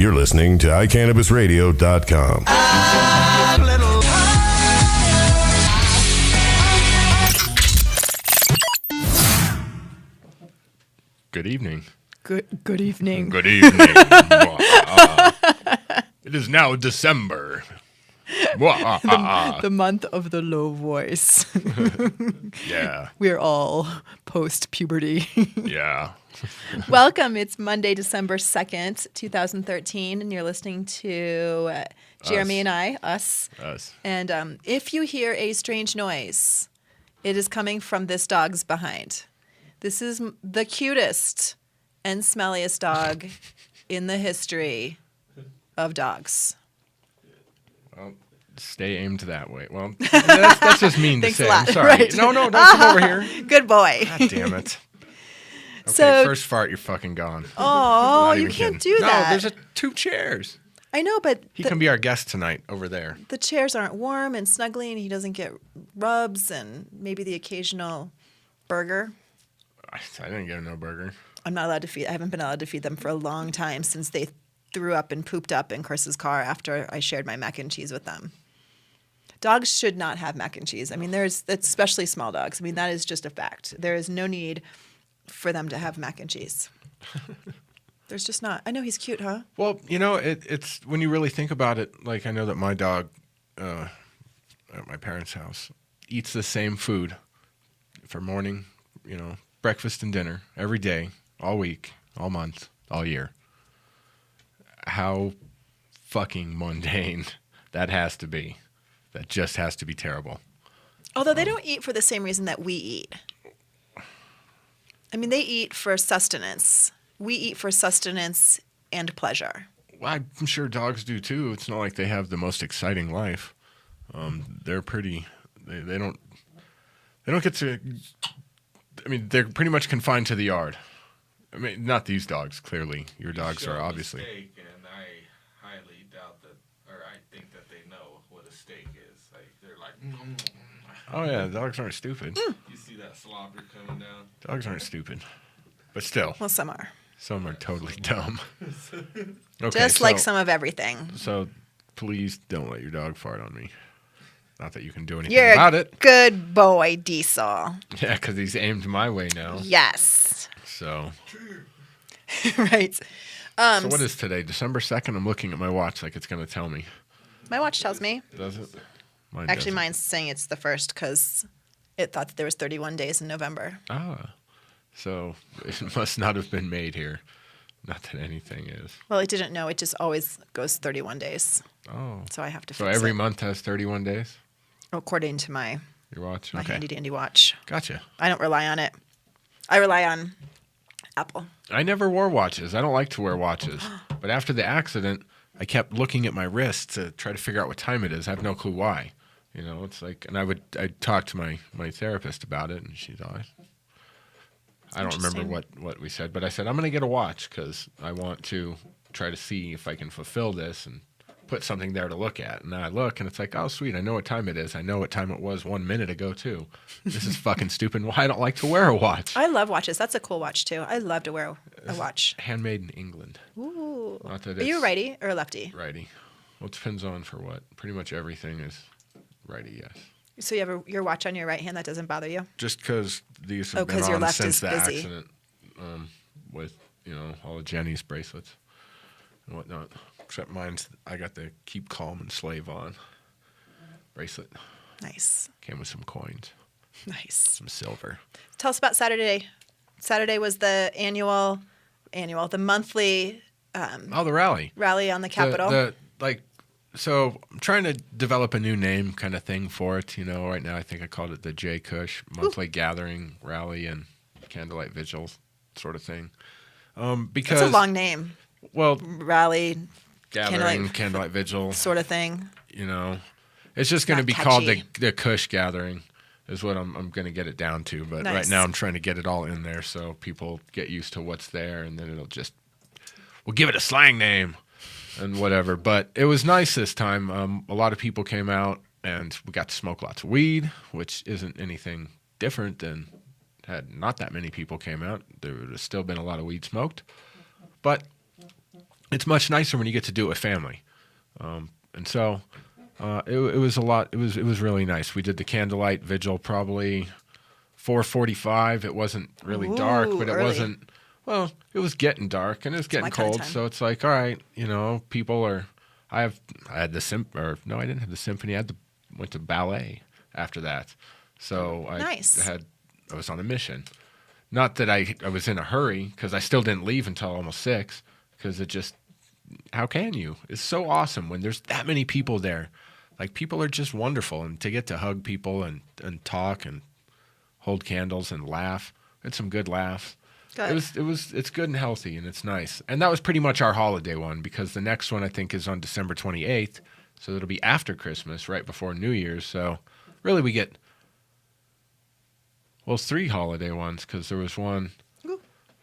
You're listening to iCannabisRadio.com. Good evening. Good evening. Good evening. It is now December. The month of the low voice. Yeah. We're all post-puberty. Yeah. Welcome. It's Monday, December 2nd, 2013, and you're listening to Jeremy and I, us. And if you hear a strange noise, it is coming from this dog's behind. This is the cutest and smelliest dog in the history of dogs. Well, stay aimed that way. Well, that's just mean to Thanks say. a lot. I'm sorry. Right. No, don't come over here. Good boy. God damn it. Okay, So- first fart, you're fucking gone. Oh, Not you even can't kidding. do that. No, there's two chairs. I know, but He can be our guest tonight over there. the chairs aren't warm and snuggly, and he doesn't get rubs and maybe the occasional burger. I didn't get no burger. I'm not allowed to feed. I haven't been allowed to feed them for a long time since they threw up and pooped up in Chris's car after I shared my mac and cheese with them. Dogs should not have mac and cheese. I mean, especially small dogs. I mean, that is just a fact. There is no need for them to have mac and cheese. There's just not. I know he's cute, huh? Well, you know, it's when you really think about it, like I know that my dog at my parents' house eats the same food for morning, breakfast and dinner every day, all week, all month, all year. How fucking mundane that has to be. That just has to be terrible. Although they don't eat for the same reason that we eat. I mean, they eat for sustenance. We eat for sustenance and pleasure. Well, I'm sure dogs do too. It's not like they have the most exciting life. They're pretty. They don't get to. I mean, they're pretty much confined to the yard. I mean, not these dogs. Clearly, your dogs are obviously. Steak, and I highly doubt that, or I think that they know what a steak is. Like they're like. Oh yeah, dogs aren't stupid. You see that slobber coming down? Dogs aren't stupid, but still, Well, some are. some are totally dumb. Okay, Just like some of everything. So, please don't let your dog fart on me. Not that you can do anything You're about a it. good boy, Diesel. Yeah, because he's aimed my way now. Yes. So, Right. so what is today? December 2nd? I'm looking at my watch like it's going to tell me. My watch tells me. Does it? Mine Actually, doesn't. mine's saying it's the 1st because it thought that there was 31 days in November. Ah. So, it must not have been made here. Not that anything is. Well, it didn't know. It just always goes 31 days. Oh. So I have to So fix every it. month has 31 days? According to my Your watch? my Okay. handy-dandy watch. Gotcha. I don't rely on it. I rely on Apple. I never wore watches. I don't like to wear watches. But after the accident, I kept looking at my wrist to try to figure out what time it is. I have no clue why. It's like, and I'd talk to my therapist about it, and she's always, I don't remember what we said, but I said, I'm going to get a watch because I want to try to see if I can fulfill this and put something there to look at. And then I look, and it's like, oh, sweet, I know what time it is. I know what time it was 1 minute ago, too. This is fucking stupid. Why I don't like to wear a watch. I love watches. That's a cool watch, too. I love to wear a watch. Handmade in England. Ooh. Not that Are you a it's righty or a lefty? righty. Well, it depends on for what. Pretty much everything is righty, yes. So you have your watch on your right hand that doesn't bother you? Just because these have been 'cause your on left since is the busy. accident with, all of Jenny's bracelets and whatnot. Except mine's, I got the Keep Calm and Slave On bracelet. Nice. Came with some coins, Nice. some silver. Tell us about Saturday. Saturday was the the monthly Oh, the rally. rally on the Capitol. So I'm trying to develop a new name kind of thing for it. Right now I think I called it the J Kush monthly gathering, rally, and candlelight vigil sort of thing. Because It's a long name. well, Rally, gathering, candlelight vigil, sort of thing. It's just going to Not be called catchy. the Kush gathering is what I'm going to get it down to. But Nice. right now I'm trying to get it all in there so people get used to what's there, and then we'll give it a slang name and whatever. But it was nice this time. A lot of people came out, and we got to smoke lots of weed, which isn't anything different than had not that many people came out. There would have still been a lot of weed smoked. But it's much nicer when you get to do it with family. And so it was a lot. It was really nice. We did the candlelight vigil probably 4:45. It wasn't really dark, but it early. wasn't. Well, it was getting dark and it was getting my kind of cold. time. So it's like, all right, people are. I had the no, I didn't have the symphony. Went to ballet after that. So Nice. I was on a mission. Not that I was in a hurry, because I still didn't leave until almost 6, because it just, how can you? It's so awesome when there's that many people there. Like, people are just wonderful, and to get to hug people and talk and hold candles and laugh. It's some good laughs. Good. It's good and healthy, and it's nice. And that was pretty much our holiday one, because the next one I think is on December 28th, so it'll be after Christmas, right before New Year's. So really we get, well, 3 holiday ones, because there was one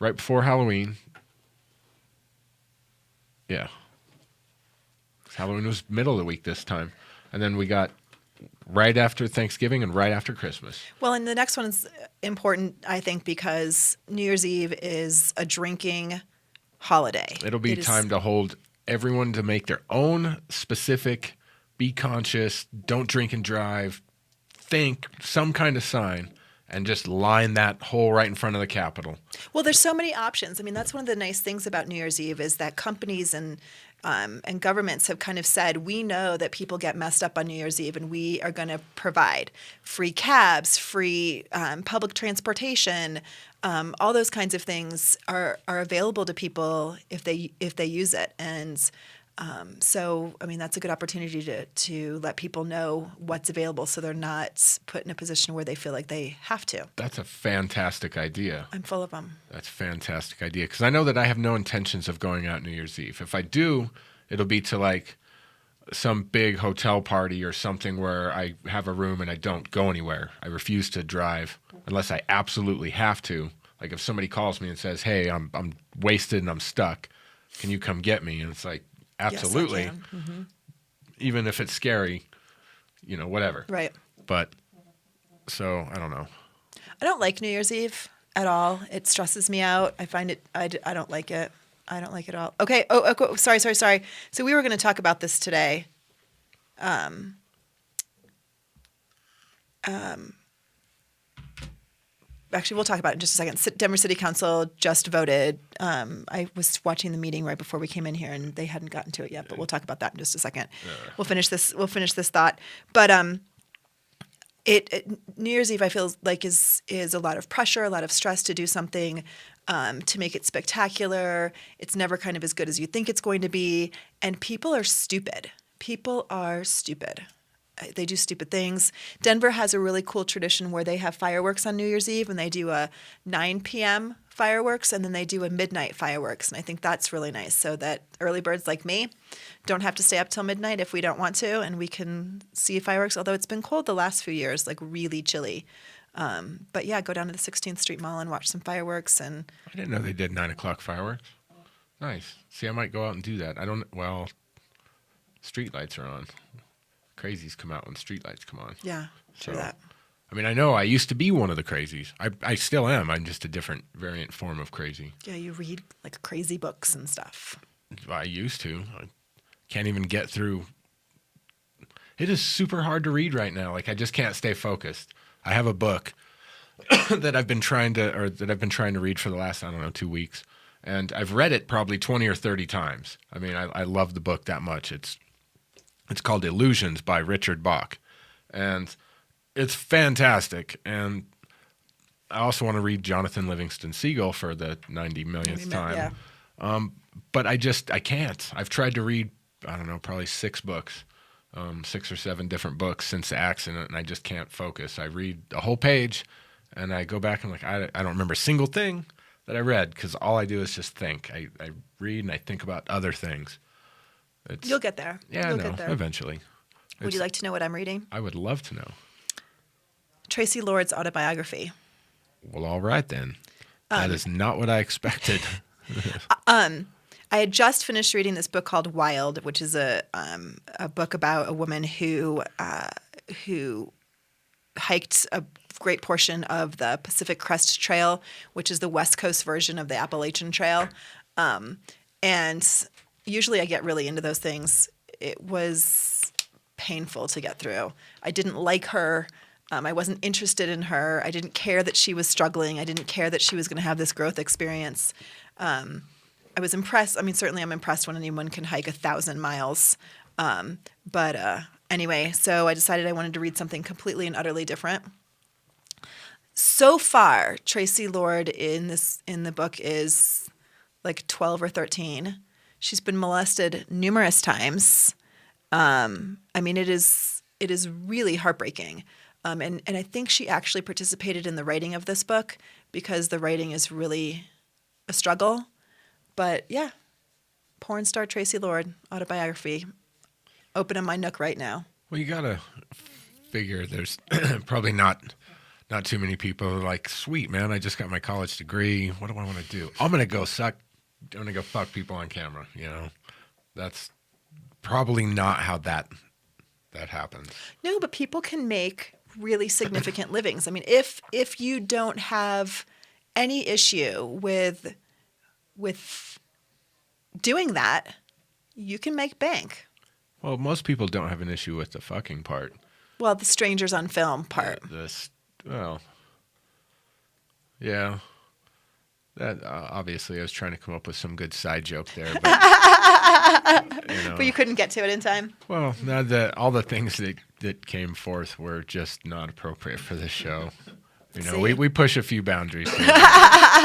right before Halloween. Yeah. Halloween was middle of the week this time. And then we got right after Thanksgiving and right after Christmas. Well, and the next one is important, I think, because New Year's Eve is a drinking holiday. It'll be time to hold everyone to make their own specific, be conscious, don't drink and drive, think, some kind of sign, and just line that hole right in front of the Capitol. Well, there's so many options. I mean, that's one of the nice things about New Year's Eve is that companies and governments have kind of said, we know that people get messed up on New Year's Eve, and we are going to provide free cabs, free public transportation. All those kinds of things are available to people if they use it. And so, I mean, that's a good opportunity to let people know what's available, so they're not put in a position where they feel like they have to. That's a fantastic idea. I'm full of them. That's a fantastic idea, because I know that I have no intentions of going out New Year's Eve. If I do, it'll be to like some big hotel party or something where I have a room and I don't go anywhere. I refuse to drive unless I absolutely have to. Like if somebody calls me and says, "Hey, I'm wasted and I'm stuck. Can you come get me?" And it's like, absolutely. Yes, I can. Mm-hmm. Even if it's scary, whatever. Right. But so I don't know. I don't like New Year's Eve at all. It stresses me out. I find it. I don't like it. I don't like it at all. Okay. Oh, sorry. So we were going to talk about this today. Actually, we'll talk about it in just a second. Denver City Council just voted. I was watching the meeting right before we came in here, and they hadn't gotten to it yet. But we'll talk about that in just a second. We'll finish this thought. But New Year's Eve, I feel like is a lot of pressure, a lot of stress to do something, to make it spectacular. It's never kind of as good as you think it's going to be, and people are stupid. People are stupid. They do stupid things. Denver has a really cool tradition where they have fireworks on New Year's Eve, and they do a 9 p.m. fireworks, and then they do a midnight fireworks. And I think that's really nice, so that early birds like me don't have to stay up till midnight if we don't want to, and we can see fireworks, although it's been cold the last few years, like really chilly. But yeah, go down to the 16th Street Mall and watch some fireworks. And I didn't know they did 9 o'clock fireworks. Nice. See, I might go out and do that. Street lights are on. Crazies come out when street lights come on. yeah, true that. I mean, I know I used to be one of the crazies. I still am. I'm just a different variant form of crazy. Yeah, you read like crazy books and stuff. I used to. I can't even get through. It is super hard to read right now. Like, I just can't stay focused. I have a book that I've been trying to read for the last, 2 weeks. And I've read it probably 20 or 30 times. I mean, I love the book that much. It's called Illusions by Richard Bach. And it's fantastic. And I also want to read Jonathan Livingston Seagull for the 90 millionth time. Yeah. But I can't. I've tried to read, probably 6 books, 6 or 7 different books since the accident, and I just can't focus. I read a whole page, and I go back and I don't remember a single thing that I read, because all I do is just think. I read and I think about other things. You'll get there. Yeah, You'll get there. Eventually. Would you like to know what I'm reading? I would love to know. Tracy Lord's autobiography. Well, all right then. That is not what I expected. I had just finished reading this book called Wild, which is a book about a woman who hiked a great portion of the Pacific Crest Trail, which is the West Coast version of the Appalachian Trail. And usually I get really into those things. It was painful to get through. I didn't like her. I wasn't interested in her. I didn't care that she was struggling. I didn't care that she was going to have this growth experience. I was impressed. I mean, certainly I'm impressed when anyone can hike 1,000 miles. But anyway, so I decided I wanted to read something completely and utterly different. So far, Tracy Lord in the book is like 12 or 13. She's been molested numerous times. I mean, it is really heartbreaking. And I think she actually participated in the writing of this book because the writing is really a struggle. But yeah, porn star Tracy Lord, autobiography, open in my Nook right now. Well, you gotta figure there's probably not too many people who are like, sweet man, I just got my college degree. What do I want to do? I'm gonna go fuck people on camera. You know, that's probably not how that happens. No, but people can make really significant livings. I mean, if you don't have any issue with doing that, you can make bank. Well, most people don't have an issue with the fucking part. Well, the strangers on film part. Yeah. That obviously, I was trying to come up with some good side joke there, but But you couldn't get to it in time. Well, all the things that came forth were just not appropriate for this show. You know, we push a few boundaries,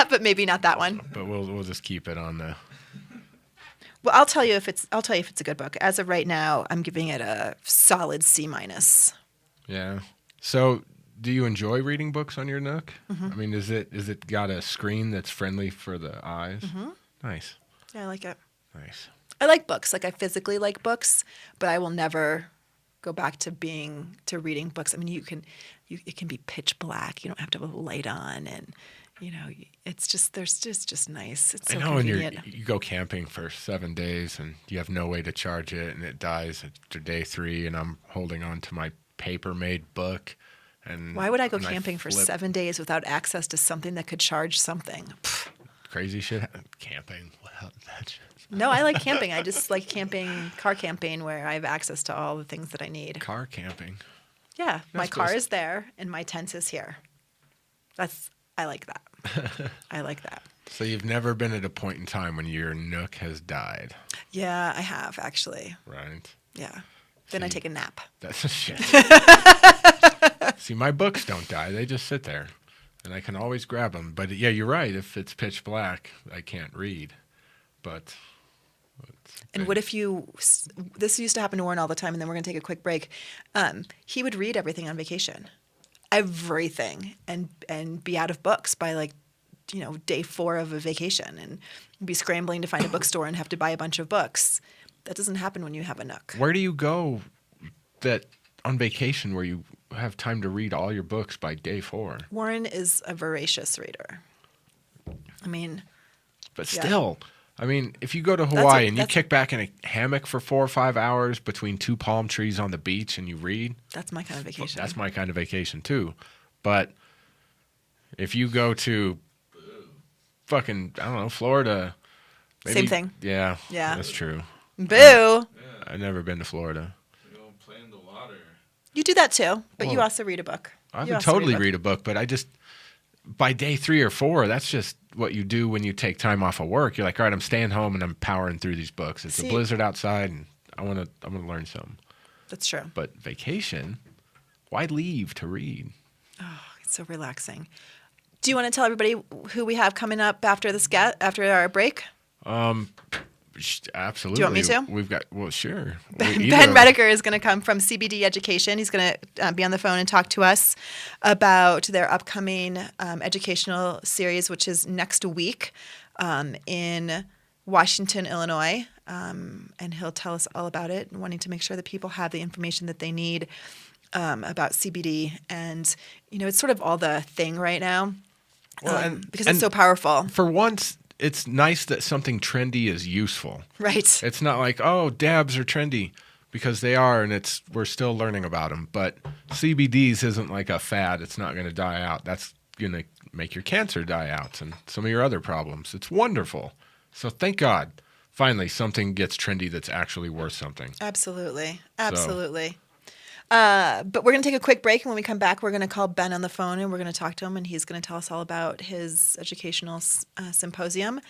but maybe not that one. But we'll just keep it on the. Well, I'll tell you if it's a good book. As of right now, I'm giving it a solid C-. Yeah. So, do you enjoy reading books on your Nook? Mm-hmm. I mean, is it got a screen that's friendly for the eyes? Mm-hmm. Nice. Yeah, I like it. Nice. I like books. Like I physically like books, but I will never go back to reading books. I mean, it can be pitch black. You don't have to have a light on, and it's just nice. It's so I know when convenient. you go camping for 7 days and you have no way to charge it, and it dies after day 3, and I'm holding on to my paper-made book. And why would I go camping for 7 days without access to something that could charge something? Pfft. Crazy shit. Camping without that shit. No, I like camping. I just like car camping, where I have access to all the things that I need. Car camping. Yeah, my car cool. is there and my tent is here. I like that. I like that. So you've never been at a point in time when your Nook has died? Yeah, I have actually. Right. Yeah. Then I take a nap. That's a shit. See, my books don't die. They just sit there. And I can always grab them. But yeah, you're right. If it's pitch black, I can't read. But... And what if this used to happen to Warren all the time, and then we're going to take a quick break. He would read everything on vacation. Everything. And be out of books by day 4 of a vacation, and be scrambling to find a bookstore and have to buy a bunch of books. That doesn't happen when you have a Nook. Where do you go on vacation where you have time to read all your books by day 4? Warren is a voracious reader. I mean... But still... Yeah. I mean, if you go to Hawaii and you kick back in a hammock for 4 or 5 hours between 2 palm trees on the beach and you read... That's my kind of vacation. That's my kind of vacation, too. But if you go to fucking, I don't know, Florida... Maybe, same thing. Yeah. That's true. Boo! I've never been to Florida. You don't play in the water. You do that, too. But you also read a book. I would totally read a book, but I just... By day 3 or 4, that's just what you do when you take time off of work. You're like, all right, I'm staying home and I'm powering through these books. It's a blizzard outside, and I'm gonna learn something. That's true. But vacation, why leave to read? Oh, it's so relaxing. Do you want to tell everybody who we have coming up after our break? Absolutely. Do you want me to? We've got, sure. Ben Rediker is going to come from CBD Education. He's going to be on the phone and talk to us about their upcoming educational series, which is next week in Washington, Illinois. And he'll tell us all about it, and wanting to make sure that people have the information that they need about CBD. And, it's sort of all the thing right now because it's so powerful. For once, it's nice that something trendy is useful. Right. It's not like, oh, dabs are trendy, because they are, and we're still learning about them. But CBDs isn't like a fad. It's not going to die out. That's going to make your cancer die out and some of your other problems. It's wonderful. So thank God finally something gets trendy that's actually worth something. Absolutely. But we're going to take a quick break, and when we come back, we're going to call Ben on the phone, and we're going to talk to him, and he's going to tell us all about his educational symposium.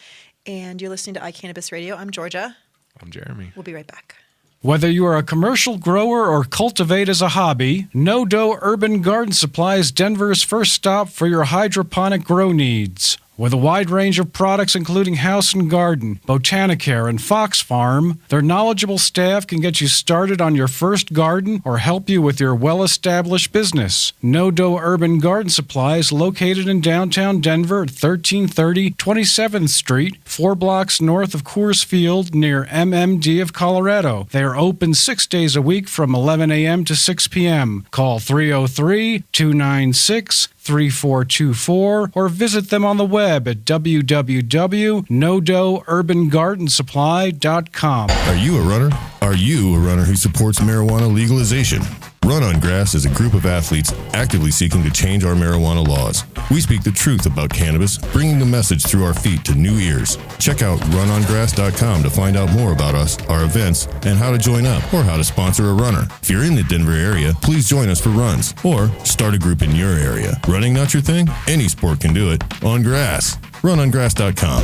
And you're listening to iCannabis Radio. I'm Georgia. I'm Jeremy. We'll be right back. Whether you are a commercial grower or cultivate as a hobby, No Dough Urban Garden Supply is Denver's first stop for your hydroponic grow needs. With a wide range of products including House and Garden, Botanicare, and Fox Farm, their knowledgeable staff can get you started on your first garden or help you with your well-established business. No Dough Urban Garden Supply is located in downtown Denver at 1330 27th Street, 4 blocks north of Coors Field near MMD of Colorado. They are open 6 days a week from 11 a.m. to 6 p.m. Call 303-296-3424 or visit them on the web at www.nodoughurbangardensupply.com. Are you a runner? Are you a runner who supports marijuana legalization? Run on Grass is a group of athletes actively seeking to change our marijuana laws. We speak the truth about cannabis, bringing the message through our feet to new ears. Check out runongrass.com to find out more about us, our events, and how to join up or how to sponsor a runner. If you're in the Denver area, please join us for runs or start a group in your area. Running not your thing? Any sport can do it. On grass. Runongrass.com.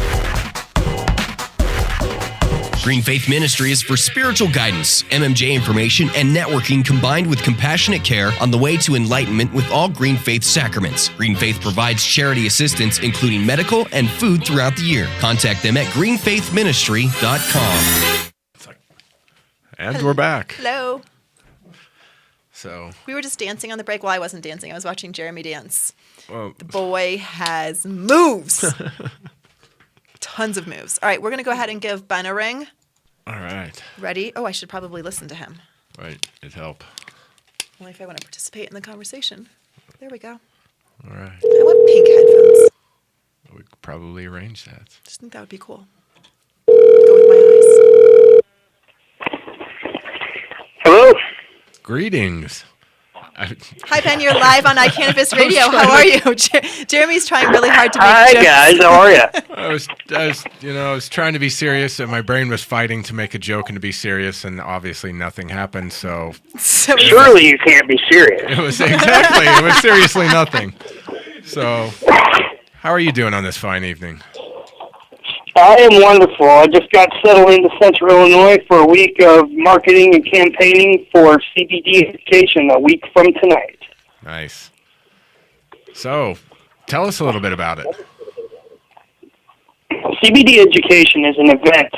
Green Faith Ministry is for spiritual guidance, MMJ information, and networking combined with compassionate care on the way to enlightenment with all Green Faith sacraments. Green Faith provides charity assistance, including medical and food throughout the year. Contact them at greenfaithministry.com. And we're back. Hello. So We were just dancing on the break. Well, I wasn't dancing. I was watching Jeremy dance. well, The boy has moves. Tons of moves. All right, we're going to go ahead and give Ben a ring. all right. Ready? Oh, I should probably listen to him. Right. It'd help. Only if I want to participate in the conversation. There we go. All right. I want pink headphones. We could probably arrange that. Just think that would be cool. Go with my eyes. Hello. Greetings. Hi, Ben. You're live on iCannabis Radio. How are you? Jeremy's trying really hard to make Hi, jokes. guys. How are you? I was trying to be serious, and my brain was fighting to make a joke and to be serious, and obviously nothing happened. So Surely you can't be serious. it was seriously nothing. So, how are you doing on this fine evening? I am wonderful. I just got settled into Central Illinois for a week of marketing and campaigning for CBD Education a week from tonight. Nice. So, tell us a little bit about it. CBD Education is an event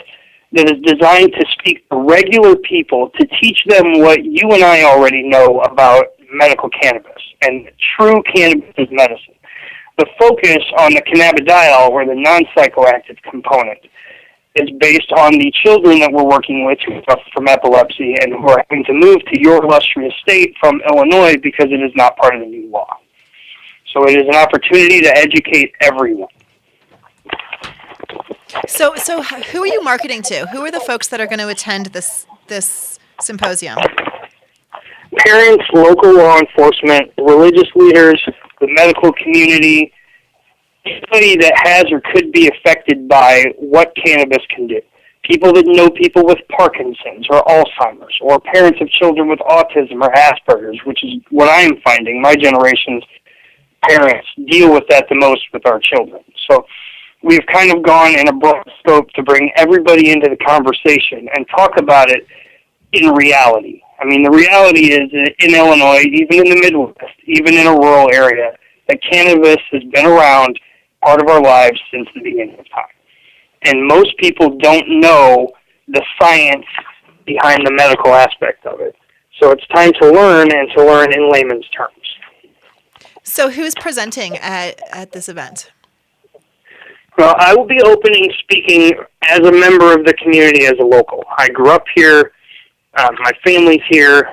that is designed to speak to regular people to teach them what you and I already know about medical cannabis and true cannabis is medicine. The focus on the cannabidiol, or the non-psychoactive component, is based on the children that we're working with who suffer from epilepsy and who are having to move to your illustrious state from Illinois because it is not part of the new law. So it is an opportunity to educate everyone. So who are you marketing to? Who are the folks that are going to attend this symposium? Parents, local law enforcement, religious leaders, the medical community, anybody that has or could be affected by what cannabis can do. People that know people with Parkinson's or Alzheimer's, or parents of children with autism or Asperger's, which is what I am finding. My generation's parents deal with that the most with our children. So we've kind of gone in a broad scope to bring everybody into the conversation and talk about it in reality. I mean, the reality is in Illinois, even in the Midwest, even in a rural area, that cannabis has been around, part of our lives since the beginning of time. And most people don't know the science behind the medical aspect of it. So it's time to learn, and to learn in layman's terms. So who's presenting at this event? Well, I will be opening speaking as a member of the community, as a local. I grew up here. My family's here,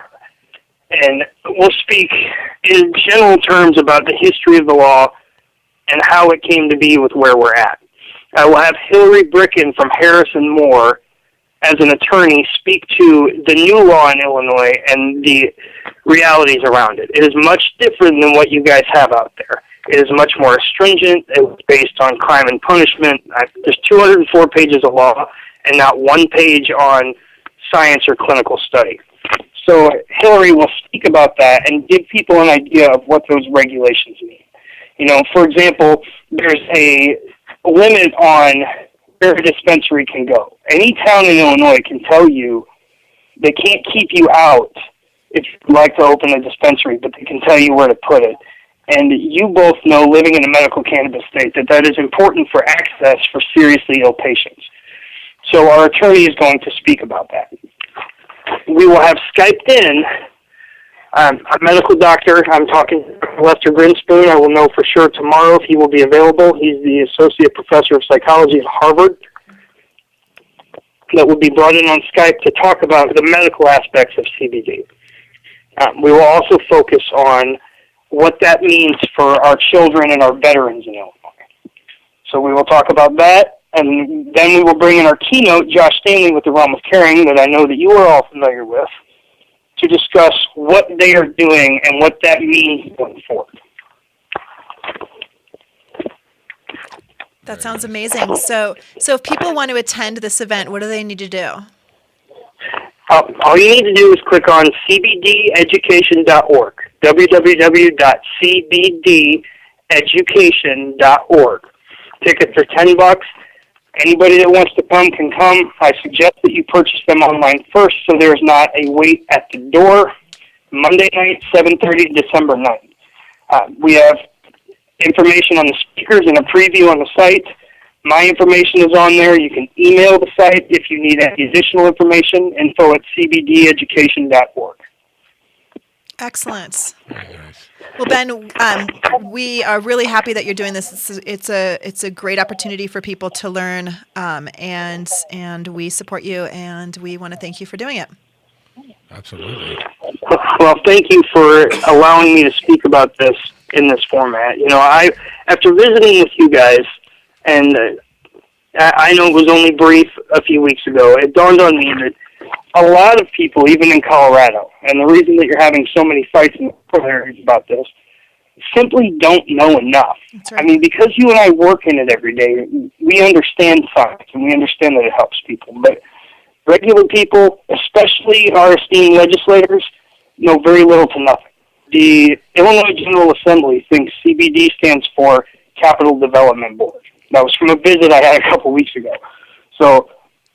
and we'll speak in general terms about the history of the law and how it came to be with where we're at. I will have Hillary Bricken from Harrison Moore as an attorney speak to the new law in Illinois and the realities around it. It is much different than what you guys have out there. It is much more stringent. It's based on crime and punishment. There's 204 pages of law, and not one page on science or clinical study. So Hillary will speak about that and give people an idea of what those regulations mean. You know, for example, there's a limit on where a dispensary can go. Any town in Illinois can tell you they can't keep you out if you'd like to open a dispensary, but they can tell you where to put it. And you both know, living in a medical cannabis state, that that is important for access for seriously ill patients. So our attorney is going to speak about that. We will have Skyped in a medical doctor. I'm talking to Lester Grinspoon. I will know for sure tomorrow if he will be available. He's the associate professor of psychology at Harvard. That will be brought in on Skype to talk about the medical aspects of CBD. We will also focus on what that means for our children and our veterans in Illinois. So we will talk about that, and then we will bring in our keynote, Josh Stanley with the Realm of Caring, that I know that you are all familiar with, to discuss what they are doing and what that means going forward. That sounds amazing. So if people want to attend this event, what do they need to do? All you need to do is click on cbdeducation.org, www.cbdeducation.org. Tickets are $10. Anybody that wants to come can come. I suggest that you purchase them online first so there's not a wait at the door. Monday night, 7:30, December 9th. We have information on the speakers and a preview on the site. My information is on there. You can email the site if you need any additional information, info@cbdeducation.org. Excellent. Very nice. Well, Ben, we are really happy that you're doing this. It's a great opportunity for people to learn, and we support you, and we want to thank you for doing it. Absolutely. Well, thank you for allowing me to speak about this in this format. You know, after visiting with you guys, and I know it was only brief a few weeks ago, it dawned on me that a lot of people, even in Colorado, and the reason that you're having so many fights in the areas about this, simply don't know enough. That's right. I mean, because you and I work in it every day, we understand science, and we understand that it helps people. But regular people, especially our esteemed legislators, know very little to nothing. The Illinois General Assembly thinks CBD stands for Capital Development Board. That was from a visit I had a couple weeks ago. So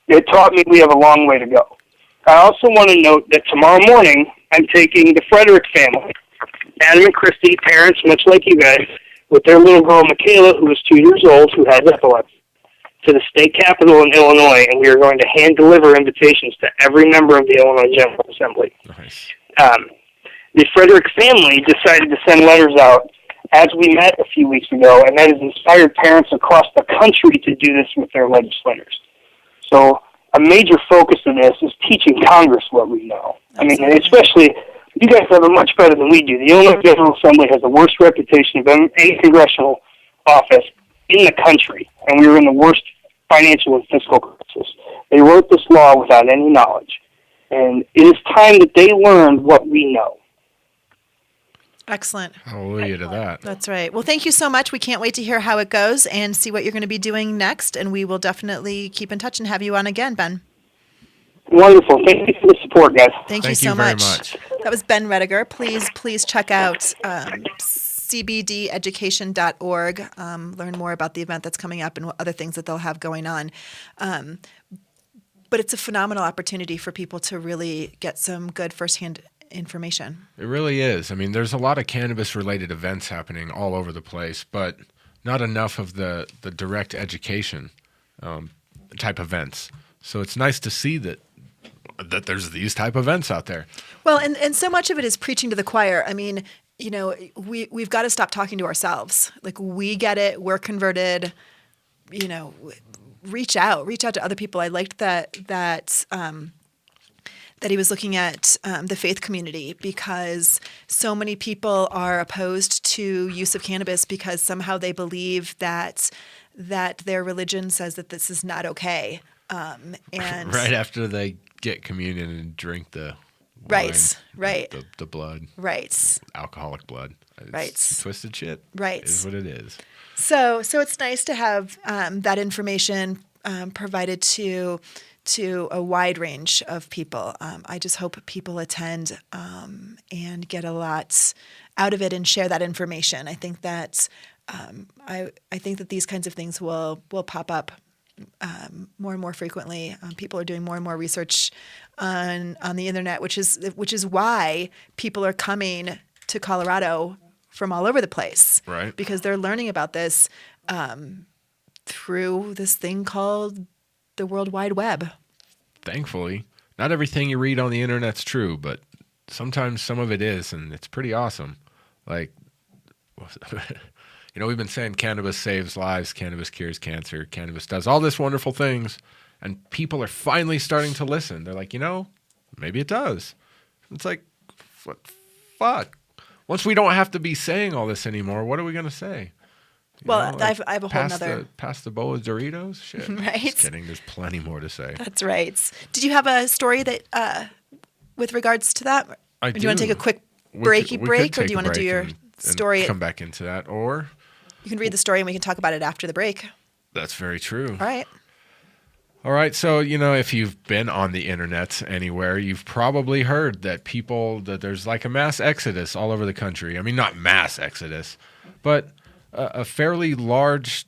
it taught me we have a long way to go. I also want to note that tomorrow morning I'm taking the Frederick family, Adam and Christy, parents much like you guys, with their little girl Michaela, who is 2 years old, who has epilepsy, to the state capitol in Illinois, and we are going to hand deliver invitations to every member of the Illinois General Assembly. Nice. The Frederick family decided to send letters out as we met a few weeks ago, and that has inspired parents across the country to do this with their legislators. So a major focus of this is teaching Congress what we know. I mean, especially, you guys have it much better than we do. The Illinois General Assembly has the worst reputation of any congressional office in the country, and we were in the worst financial and fiscal crisis. They wrote this law without any knowledge, and it is time that they learned what we know. Excellent. Hallelujah to that. That's right. Well, thank you so much. We can't wait to hear how it goes and see what you're going to be doing next, and we will definitely keep in touch and have you on again, Ben. Wonderful. Thank you for the support, guys. Thank you so very much. much. That was Ben Rediger. Please check out cbdeducation.org. Learn more about the event that's coming up and what other things that they'll have going on. But it's a phenomenal opportunity for people to really get some good firsthand information. It really is. I mean, there's a lot of cannabis-related events happening all over the place, but not enough of the direct education type events. So it's nice to see that there's these type of events out there. Well, and so much of it is preaching to the choir. I mean, you know, we've got to stop talking to ourselves. Like, we get it. We're converted. You know, reach out to other people. I liked that he was looking at the faith community, because so many people are opposed to use of cannabis because somehow they believe that their religion says that this is not okay. And right after they get communion and drink the wine, right, the blood, right, alcoholic blood, right, it's twisted shit, right, is what it is. So it's nice to have that information provided to a wide range of people. I just hope people attend and get a lot out of it and share that information. I think that I think that these kinds of things will pop up more and more frequently. People are doing more and more research on the internet, which is why people are coming to Colorado from all over the place, Right? Because they're learning about this through this thing called the World Wide Web. Thankfully, not everything you read on the internet's true, but sometimes some of it is, and it's pretty awesome. Like, we've been saying cannabis saves lives, cannabis cures cancer, cannabis does all this wonderful things, and people are finally starting to listen. They're like, maybe it does. It's like, fuck. Once we don't have to be saying all this anymore, what are we going to say? Well, I have a whole nother... Pass the bowl of Doritos? Shit. Right? Just kidding. There's plenty more to say. That's right. Did you have a story that, with regards to that? I do. You want to take a quick break, or do you want to do your story? And come back into that, or... You can read the story and we can talk about it after the break. That's very true. All right. So, if you've been on the internet anywhere, you've probably heard that there's like a mass exodus all over the country. I mean, not mass exodus, but a fairly large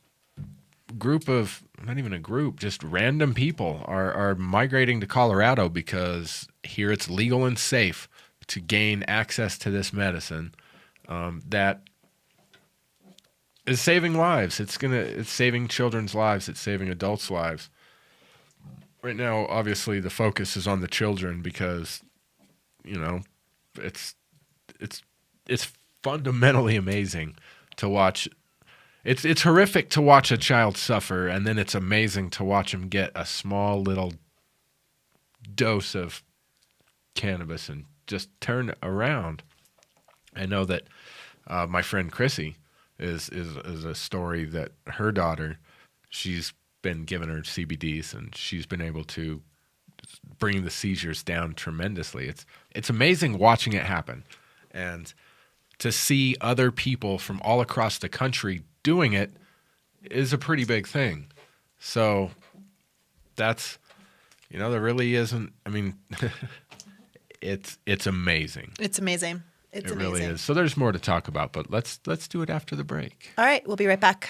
group of, not even a group, just random people are migrating to Colorado because here it's legal and safe to gain access to this medicine that is saving lives. It's saving children's lives. It's saving adults' lives. Right now, obviously, the focus is on the children because, it's fundamentally amazing to watch. It's horrific to watch a child suffer, and then it's amazing to watch him get a small little dose of cannabis and just turn around. I know that my friend Chrissy is a story that her daughter, she's been given her CBDs and she's been able to bring the seizures down tremendously. It's amazing watching it happen, and to see other people from all across the country doing it is a pretty big thing. So that's, there really isn't, I mean, it's amazing. It's amazing. It really is. So there's more to talk about, but let's do it after the break. All right, we'll be right back.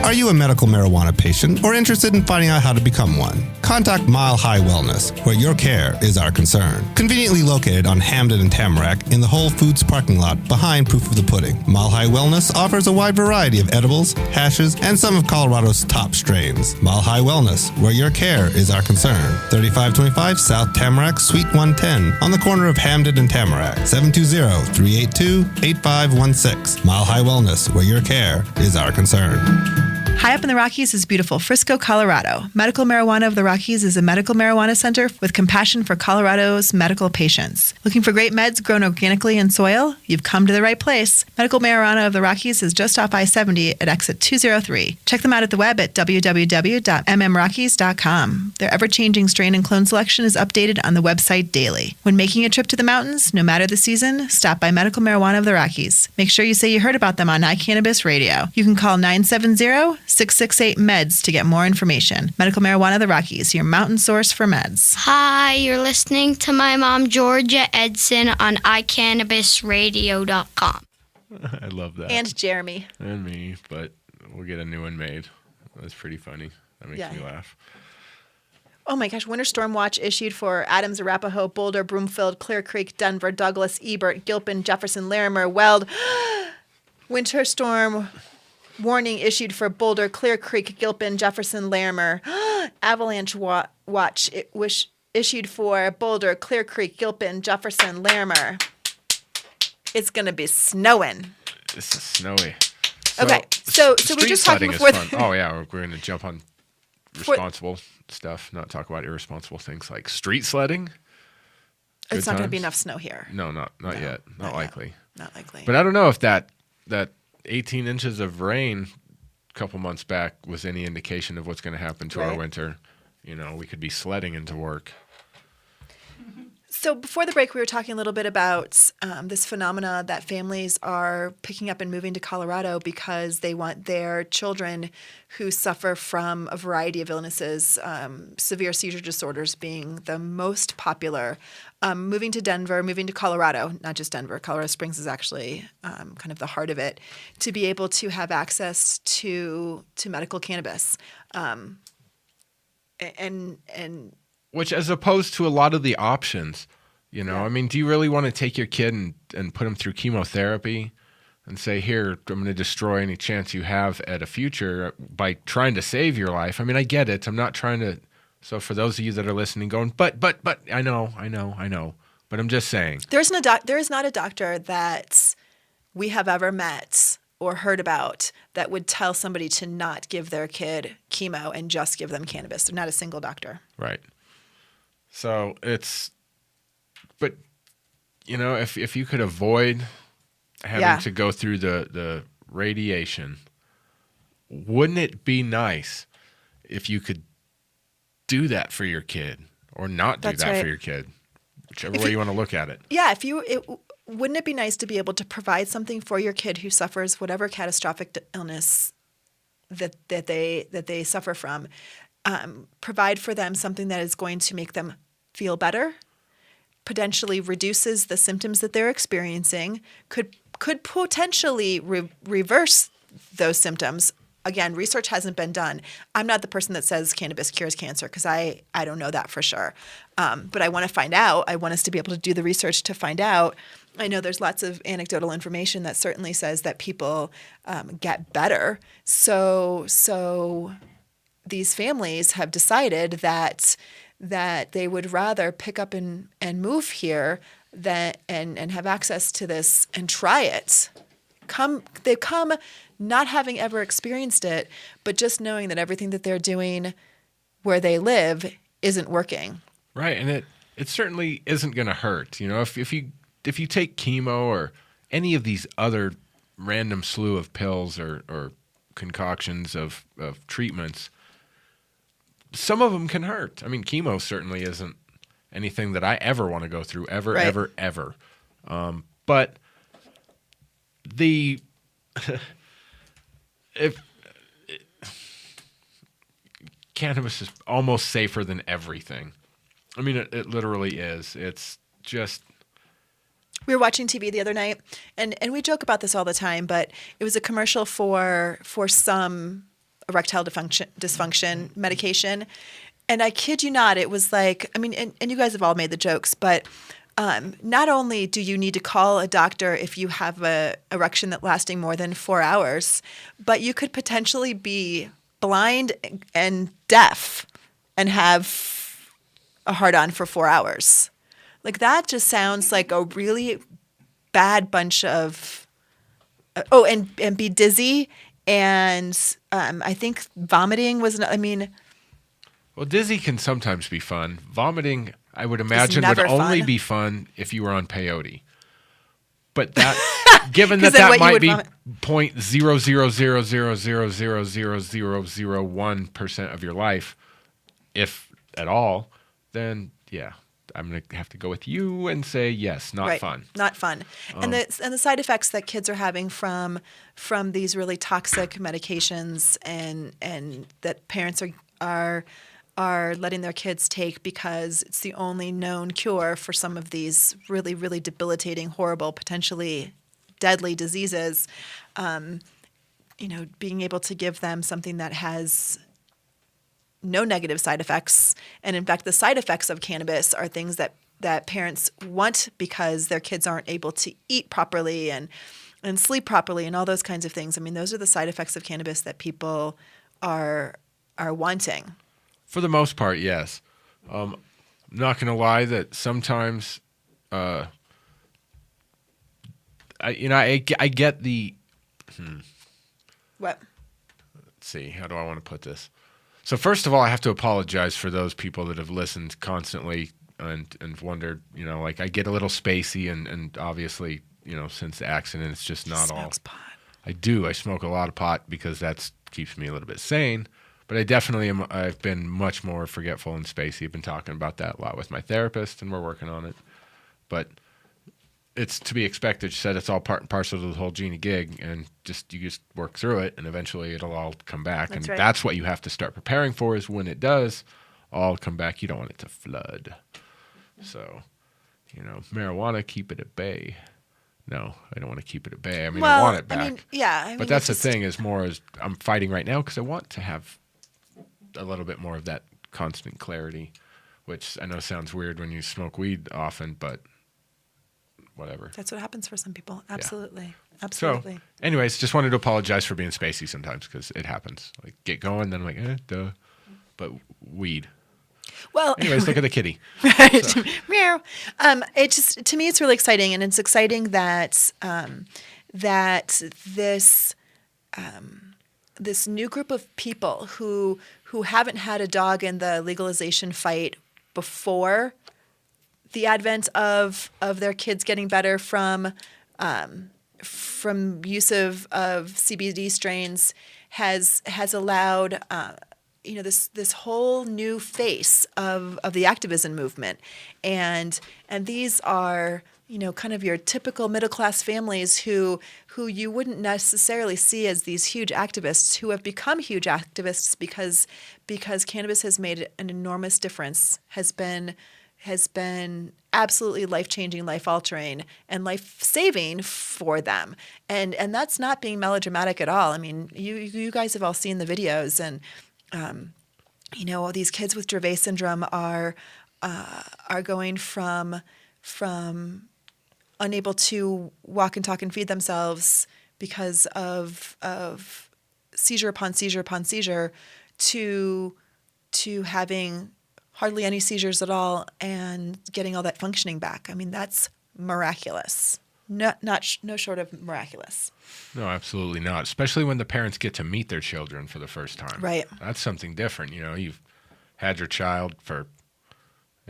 Are you a medical marijuana patient or interested in finding out how to become one? Contact Mile High Wellness, where your care is our concern. Conveniently located on Hamden and Tamarack in the Whole Foods parking lot behind Proof of the Pudding. Mile High Wellness offers a wide variety of edibles, hashes, and some of Colorado's top strains. Mile High Wellness, where your care is our concern. 3525 South Tamarack, Suite 110, on the corner of Hamden and Tamarack. 720-382-8516. Mile High Wellness, where your care is our concern. High up in the Rockies is beautiful Frisco, Colorado. Medical Marijuana of the Rockies is a medical marijuana center with compassion for Colorado's medical patients. Looking for great meds grown organically in soil? You've come to the right place. Medical Marijuana of the Rockies is just off I-70 at exit 203. Check them out at the web at www.mmrockies.com. Their ever-changing strain and clone selection is updated on the website daily. When making a trip to the mountains, no matter the season, stop by Medical Marijuana of the Rockies. Make sure you say you heard about them on iCannabis Radio. You can call 970-668-MEDS to get more information. Medical Marijuana of the Rockies, your mountain source for meds. Hi, you're listening to my mom, Georgia Edson, on iCannabisRadio.com. I love that. And Jeremy. And me, but we'll get a new one made. That's pretty funny. That makes me laugh. Oh my gosh, Winter Storm Watch issued for Adams, Arapahoe, Boulder, Broomfield, Clear Creek, Denver, Douglas, Ebert, Gilpin, Jefferson, Larimer, Weld. Winter Storm warning issued for Boulder, Clear Creek, Gilpin, Jefferson, Larimer. Avalanche watch issued for Boulder, Clear Creek, Gilpin, Jefferson, Larimer. It's going to be snowing. This is snowy. Okay, so we just talked before. Oh yeah, we're going to jump on responsible stuff, not talk about irresponsible things like street sledding. It's not going to be enough snow here. No, not yet. Not likely. Not likely. But I don't know if that 18 inches of rain a couple months back was any indication of what's going to happen to our winter. We could be sledding into work. So before the break, we were talking a little bit about this phenomena that families are picking up and moving to Colorado because they want their children who suffer from a variety of illnesses, severe seizure disorders being the most popular, moving to Denver, moving to Colorado, not just Denver. Colorado Springs is actually kind of the heart of it, to be able to have access to medical cannabis. And which, as opposed to a lot of the options, you know, I mean, do you really want to take your kid and put him through chemotherapy and say, here, I'm going to destroy any chance you have at a future by trying to save your life? I mean, I get it. I'm not trying to. So for those of you that are listening going, but, I know. But I'm just saying. There is not a doctor that we have ever met or heard about that would tell somebody to not give their kid chemo and just give them cannabis. They're not a single doctor. Right. So but you know, if you could avoid having to go through the radiation, wouldn't it be nice if you could do that for your kid or not do that for your kid, whichever way you want to look at it? Yeah. Wouldn't it be nice to be able to provide something for your kid who suffers whatever catastrophic illness that they suffer from? Provide for them something that is going to make them feel better, potentially reduces the symptoms that they're experiencing, could potentially reverse those symptoms. Again, research hasn't been done. I'm not the person that says cannabis cures cancer because I don't know that for sure. But I want to find out. I want us to be able to do the research to find out. I know there's lots of anecdotal information that certainly says that people get better. So these families have decided that they would rather pick up and move here and have access to this and try it. They come not having ever experienced it, but just knowing that everything that they're doing where they live isn't working. Right, and it certainly isn't going to hurt. You know, if you take chemo or any of these other random slew of pills or concoctions of treatments, some of them can hurt. I mean, chemo certainly isn't anything that I ever want to go through, ever. But cannabis is almost safer than everything. I mean, it literally is. It's just. We were watching TV the other night, and we joke about this all the time, but it was a commercial for some erectile dysfunction medication. And I kid you not, it was like, I mean, and you guys have all made the jokes, but not only do you need to call a doctor if you have a erection that's lasting more than 4 hours, but you could potentially be blind and deaf and have a hard-on for 4 hours. Like, that just sounds like a really bad bunch of and be dizzy. And I think vomiting was, well, dizzy can sometimes be fun. Vomiting, I would imagine, would only be fun if you were on peyote. But that, given that might be 0.00000000001% of your life, if at all, then yeah, I'm going to have to go with you and say yes, not fun. Not fun. And the side effects that kids are having from these really toxic medications and that parents are letting their kids take because it's the only known cure for some of these really, really debilitating, horrible, potentially deadly diseases. Being able to give them something that has no negative side effects. And in fact, the side effects of cannabis are things that parents want because their kids aren't able to eat properly and sleep properly and all those kinds of things. I mean, those are the side effects of cannabis that people are wanting. For the most part, yes. I'm not going to lie that sometimes I get the What? Let's see. How do I want to put this? So first of all, I have to apologize for those people that have listened constantly and wondered, I get a little spacey and obviously, since the accident, it's just not all. Pot. I do. I smoke a lot of pot because that keeps me a little bit sane. But I definitely am. I've been much more forgetful and spacey. I've been talking about that a lot with my therapist, and we're working on it. But it's to be expected. She said it's all part and parcel of the whole Genie gig, and you just work through it, and eventually it'll all come back. That's and right. that's what you have to start preparing for, is when it does all come back, you don't want it to flood. So, marijuana, keep it at bay. No, I don't want to keep it at bay. I mean, I want it back. But that's the thing, is more as I'm fighting right now because I want to have a little bit more of that constant clarity, which I know sounds weird when you smoke weed often, but whatever. That's what happens for some people. Absolutely. Yeah. Absolutely. So, anyways, just wanted to apologize for being spacey sometimes because it happens. Like, get going, then I'm like, duh. But weed. Well, anyways, look at the kitty. Right. So. Meow. It just, to me, it's really exciting, and it's exciting that that this new group of people who haven't had a dog in the legalization fight before the advent of their kids getting better from use of CBD strains has allowed this whole new face of the activism movement, and these are kind of your typical middle class families who you wouldn't necessarily see as these huge activists, who have become huge activists because cannabis has made an enormous difference, has been absolutely life-changing, life-altering, and life-saving for them. And that's not being melodramatic at all. I mean, you guys have all seen the videos, and these kids with Dravet syndrome are going from unable to walk and talk and feed themselves because of seizure upon seizure upon seizure to having hardly any seizures at all and getting all that functioning back. I mean, that's miraculous. No short of miraculous. No, absolutely not. Especially when the parents get to meet their children for the first time. Right. That's something different. You've had your child for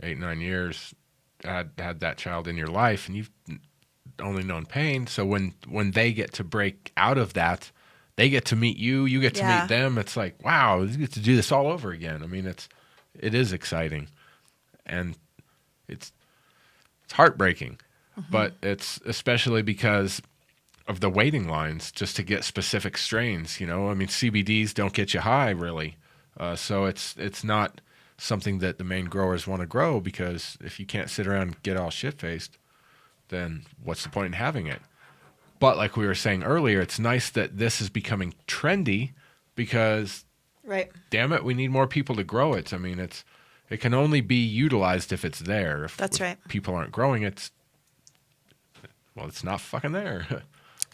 8-9 years, had that child in your life, and you've only known pain. So when they get to break out of that, they get to meet you, you get to meet them. It's like, wow, you get to do this all over again. I mean, it is exciting, and it's heartbreaking. Mm-hmm. But it's especially because of the waiting lines just to get specific strains. I mean, CBDs don't get you high really, so it's not something that the main growers want to grow, because if you can't sit around and get all shit-faced, then what's the point in having it? But like we were saying earlier, it's nice that this is becoming trendy, because damn it, we need more people to grow it. I mean, it can only be utilized if it's there. That's right. People aren't growing it, it's not fucking there.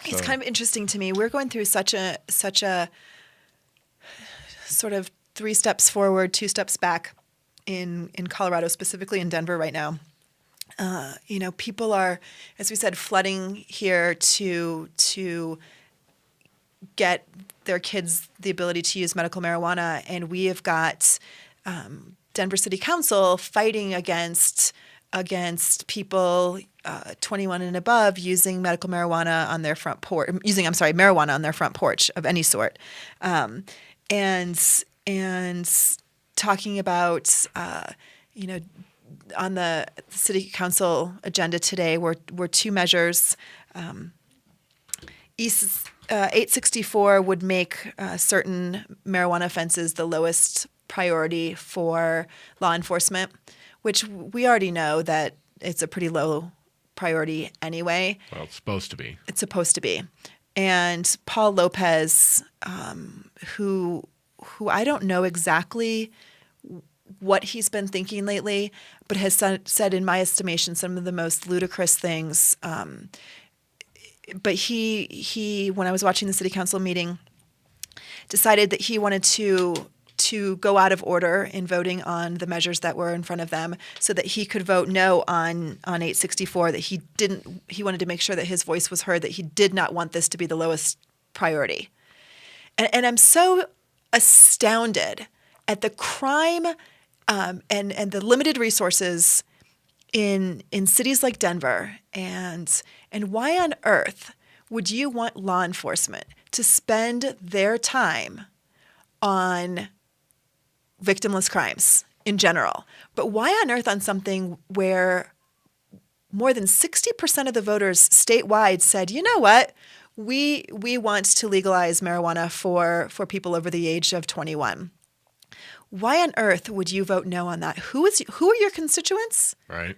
It's kind of interesting to me. We're going through such a sort of 3 steps forward, 2 steps back in Colorado, specifically in Denver right now. People are, as we said, flooding here to get their kids the ability to use medical marijuana, and we have got Denver City Council fighting against people 21 and above using medical marijuana on their front porch, marijuana on their front porch of any sort, and talking about on the city council agenda today were 2 measures. 864 would make certain marijuana offenses the lowest priority for law enforcement, which we already know that it's a pretty low priority anyway. Well, it's supposed to be. It's supposed to be. And Paul Lopez, who I don't know exactly what he's been thinking lately, but has said, in my estimation, some of the most ludicrous things. But he, when I was watching the city council meeting, decided that he wanted to go out of order in voting on the measures that were in front of them, so that he could vote no on 864. That he wanted to make sure that his voice was heard, that he did not want this to be the lowest priority. And I'm so astounded at the crime and the limited resources in cities like Denver, and why on earth would you want law enforcement to spend their time on victimless crimes in general. But why on earth on something where more than 60% of the voters statewide said, you know what, we want to legalize marijuana for people over the age of 21. Why on earth would you vote no on that? Who are your constituents? Right.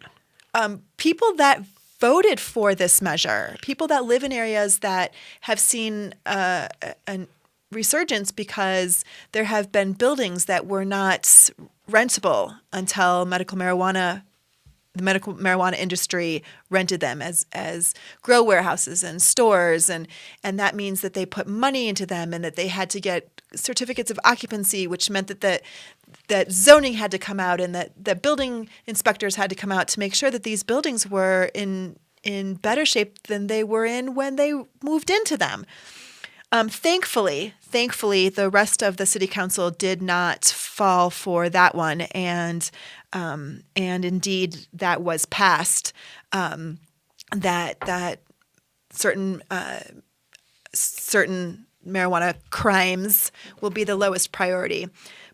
People that voted for this measure, people that live in areas that have seen a resurgence because there have been buildings that were not rentable until the medical marijuana industry rented them as grow warehouses and stores, and that means that they put money into them and that they had to get certificates of occupancy, which meant that zoning had to come out and that building inspectors had to come out to make sure that these buildings were in better shape than they were in when they moved into them. Thankfully, the rest of the city council did not fall for that one, and indeed that was passed. That certain marijuana crimes will be the lowest priority.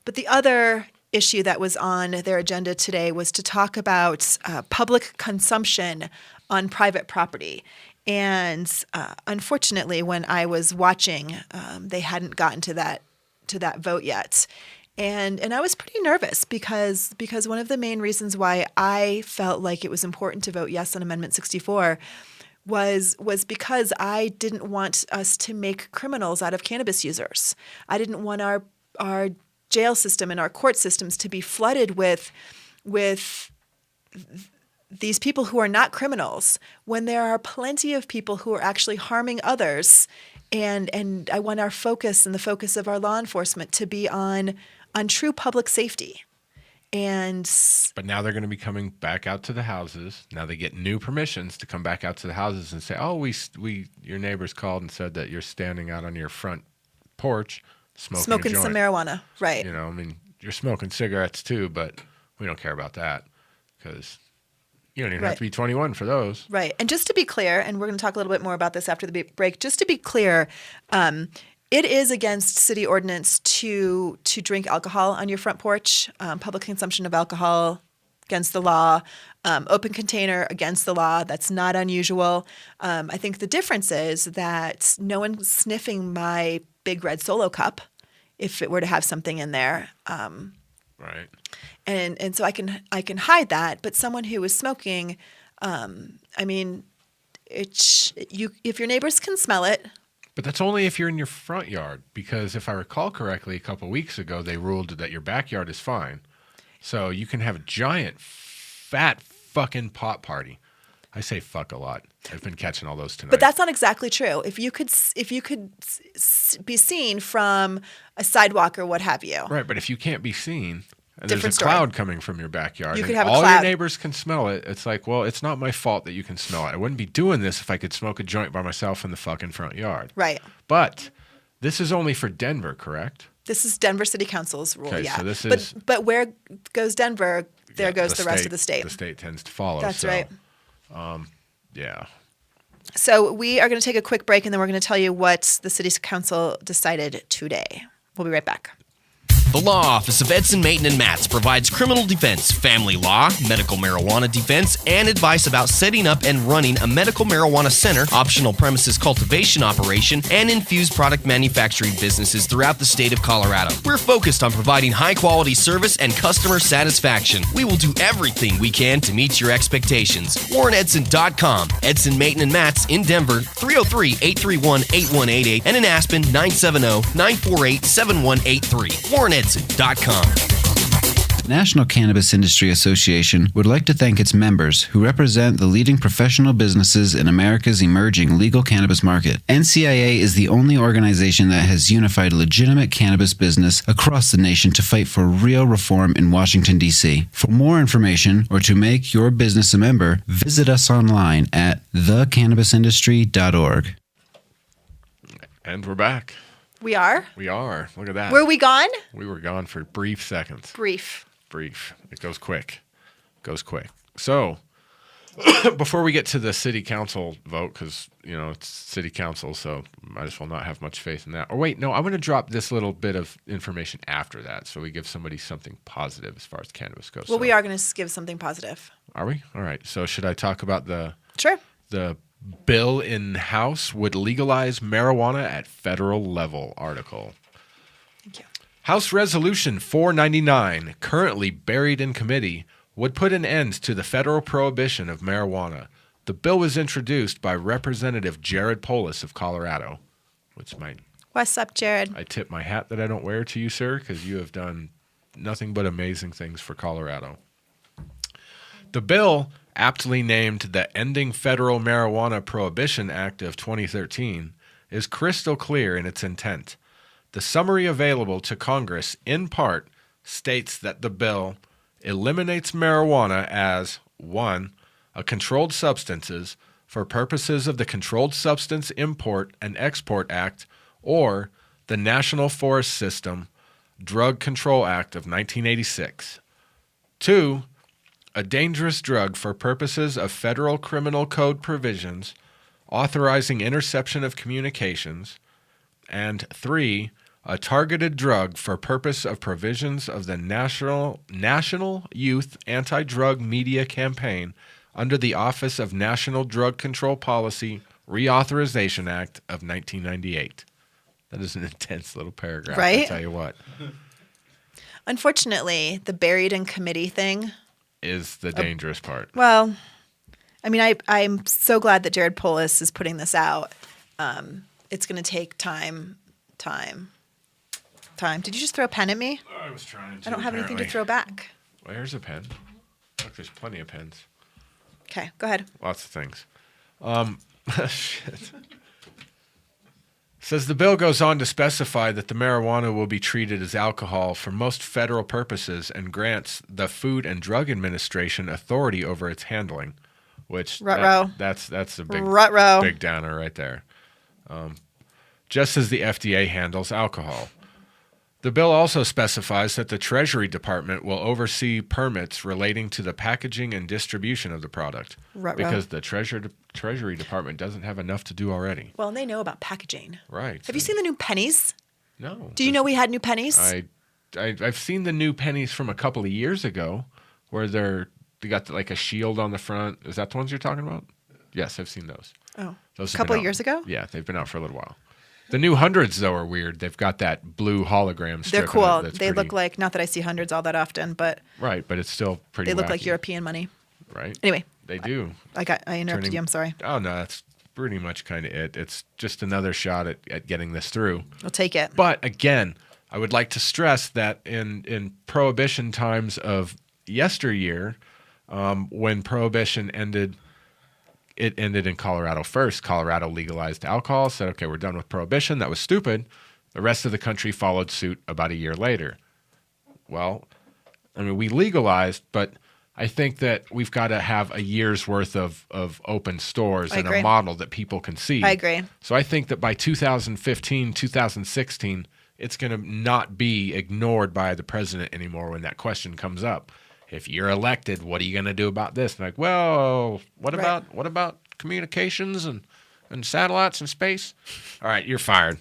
But the other issue that was on their agenda today was to talk about public consumption on private property. And unfortunately, when I was watching, they hadn't gotten to that vote yet. And I was pretty nervous because one of the main reasons why I felt like it was important to vote yes on Amendment 64 was because I didn't want us to make criminals out of cannabis users. I didn't want our jail system and our court systems to be flooded with these people who are not criminals when there are plenty of people who are actually harming others. And I want our focus and the focus of our law enforcement to be on true public safety. But now they're going to be coming back out to the houses. Now they get new permissions to come back out to the houses and say, "Oh, your neighbors called and said that you're standing out on your front porch smoking a joint." Some marijuana, right? You're smoking cigarettes too, but we don't care about that because you don't even have to be 21 for those. Right. And just to be clear, and we're going to talk a little bit more about this after the break. Just to be clear, it is against city ordinance to drink alcohol on your front porch. Public consumption of alcohol against the law. Open container against the law. That's not unusual. I think the difference is that no one's sniffing my big red Solo cup if it were to have something in there. Right. And so I can hide that, but someone who is smoking, if your neighbors can smell it. But that's only if you're in your front yard, because if I recall correctly, a couple of weeks ago they ruled that your backyard is fine, so you can have a giant, fat fucking pot party. I say fuck a lot. I've been catching all those tonight. But that's not exactly true. If you could be seen from a sidewalk or what have you. Right, but if you can't be seen. And Different there's a cloud coming from your backyard. You could and have a all cloud. Your neighbors can smell it. It's like, well, it's not my fault that you can smell it. I wouldn't be doing this if I could smoke a joint by myself in the fucking front yard. Right. But this is only for Denver, correct? This is Denver City Council's rule, okay, yeah. So this is, but where goes Denver, there goes the rest of the state. The state tends to follow. That's right. Yeah. So we are going to take a quick break, and then we're going to tell you what the City Council decided today. We'll be right back. The Law Office of Edson, Mayton, and Matz provides criminal defense, family law, medical marijuana defense, and advice about setting up and running a medical marijuana center, optional premises cultivation operation, and infused product manufacturing businesses throughout the state of Colorado. We're focused on providing high-quality service and customer satisfaction. We will do everything we can to meet your expectations. WarrenEdson.com. Edson, Mayton, and Matz in Denver, 303-831-8188, and in Aspen, 970-948-7183. WarrenEdson.com. National Cannabis Industry Association would like to thank its members who represent the leading professional businesses in America's emerging legal cannabis market. NCIA is the only organization that has unified legitimate cannabis business across the nation to fight for real reform in Washington, D.C. For more information or to make your business a member, visit us online at thecannabisindustry.org. And we're back. We are? We are. Look at that. Were we gone? We were gone for brief seconds. Brief. It goes quick. So, before we get to the city council vote, because, it's city council, so might as well not have much faith in that. Or wait, no, I'm going to drop this little bit of information after that, so we give somebody something positive as far as cannabis goes. Well, we are going to give something positive. Are we? All right. So should I talk about the bill in House would legalize marijuana at federal level article? Thank you. House Resolution 499, currently buried in committee, would put an end to the federal prohibition of marijuana. The bill was introduced by Representative Jared Polis of Colorado, which might... What's up, Jared? I tip my hat that I don't wear to you, sir, because you have done nothing but amazing things for Colorado. The bill, aptly named the Ending Federal Marijuana Prohibition Act of 2013, is crystal clear in its intent. The summary available to Congress, in part, states that the bill eliminates marijuana as 1. A controlled substances for purposes of the Controlled Substance Import and Export Act or the National Forest System Drug Control Act of 1986. 2. A dangerous drug for purposes of federal criminal code provisions authorizing interception of communications. And 3. A targeted drug for purpose of provisions of the National Youth Anti-Drug Media Campaign under the Office of National Drug Control Policy Reauthorization Act of 1998. That is an intense little paragraph, right? I'll tell you what. Unfortunately, the buried in committee thing is the dangerous part. Well, I mean, I'm so glad that Jared Polis is putting this out. It's going to take time. Did you just throw a pen at me? I was trying to. I don't have anything to throw back. Well, here's a pen. Look, there's plenty of pens. Okay, go ahead. Lots of things. Shit. Says the bill goes on to specify that the marijuana will be treated as alcohol for most federal purposes and grants the Food and Drug Administration authority over its handling, which that's a big downer right there. Just as the FDA handles alcohol. The bill also specifies that the Treasury Department will oversee permits relating to the packaging and distribution of the product because the Treasury Department doesn't have enough to do already. Well, and they know about packaging. Right. Have you seen the new pennies? No. Do you know we had new pennies? I've seen the new pennies from a couple of years ago where they got like a shield on the front. Is that the ones you're talking about? Yes, I've seen those. Oh, those a couple of years ago? Yeah, they've been out for a little while. The new hundreds, though, are weird. They've got that blue hologram strip. They're cool. They look like, not that I see hundreds all that often, but... Right, but it's still pretty They look wacky. Like European money. Right. Anyway. They do. I interrupted you. I'm sorry. Oh, no, that's pretty much kind of it. It's just another shot at getting this through. We'll take it. But, again, I would like to stress that in Prohibition times of yesteryear, when Prohibition ended... It ended in Colorado first. Colorado legalized alcohol, said, okay, we're done with Prohibition. That was stupid. The rest of the country followed suit about a year later. Well, I mean, we legalized, but I think that we've got to have a year's worth of open stores and a model that people can see. I agree. So I think that by 2015, 2016, it's going to not be ignored by the president anymore when that question comes up. If you're elected, what are you going to do about this? And like, well, what about communications and satellites and space? All right, you're fired.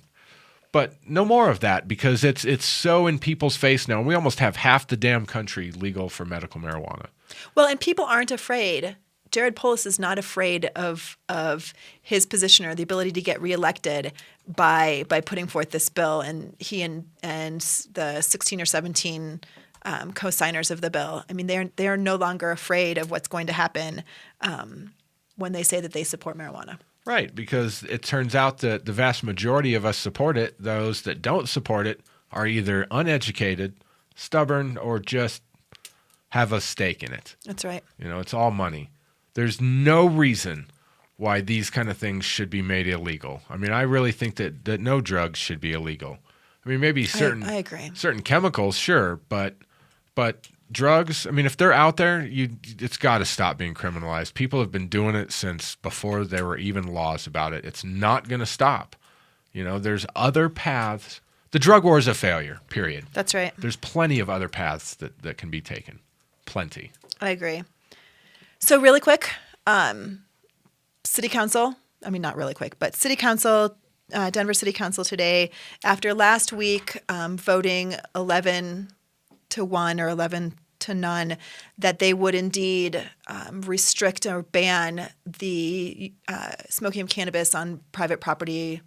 But no more of that because it's so in people's face now. We almost have half the damn country legal for medical marijuana. Well, and people aren't afraid. Jared Polis is not afraid of his position or the ability to get reelected by putting forth this bill. And he and the 16 or 17 co-signers of the bill. I mean, they are no longer afraid of what's going to happen when they say that they support marijuana. Right, because it turns out that the vast majority of us support it. Those that don't support it are either uneducated, stubborn, or just have a stake in it. That's right. You know, it's all money. There's no reason why these kind of things should be made illegal. I mean, I really think that no drugs should be illegal. I mean, maybe I agree. Certain chemicals, sure, but drugs, I mean, if they're out there, it's got to stop being criminalized. People have been doing it since before there were even laws about it. It's not going to stop. You know, there's other paths. The drug war is a failure, period. That's right. There's plenty of other paths that can be taken. Plenty. I agree. So really quick, City Council, I mean, not really quick, but City Council, Denver City Council today, after last week voting 11-1 or 11-0, that they would indeed restrict or ban the smoking of cannabis on private property.